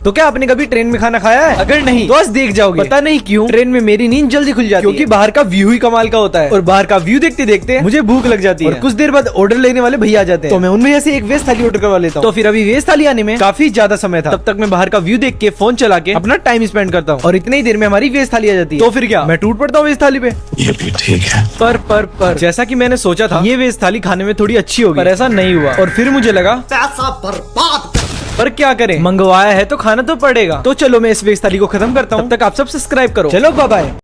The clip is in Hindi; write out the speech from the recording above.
तो क्या आपने कभी ट्रेन में खाना खाया है? अगर नहीं तो आज देख जाओगे। पता नहीं क्यों ट्रेन में मेरी नींद जल्दी खुल जाती है, क्योंकि बाहर का व्यू ही कमाल का होता है और बाहर का व्यू देखते देखते मुझे भूख लग जाती है और कुछ देर बाद ऑर्डर लेने वाले भैया आ जाते हैं, तो मैं उनमें से एक वेज थाली ऑर्डर करवा लेता हूँ। तो फिर अभी वेज थाली आने में काफी ज्यादा समय था, तब तक मैं बाहर का व्यू देख के फोन चला के अपना टाइम स्पेंड करता हूँ और इतनी ही देर में हमारी वेज थाली आ जाती है। तो फिर क्या मैं टूट पड़ता हूँ वेज थाली पे। ये भी ठीक है। पर जैसा कि मैंने सोचा था ये वेज थाली खाने में थोड़ी अच्छी होगी, पर ऐसा नहीं हुआ और फिर मुझे लगा पैसा बर्बाद। पर क्या करें, मंगवाया है तो खाना तो पड़ेगा। तो चलो मैं इस वेज थाली को खत्म करता हूँ, तब तक आप सब सब्सक्राइब करो। चलो बाय बाय।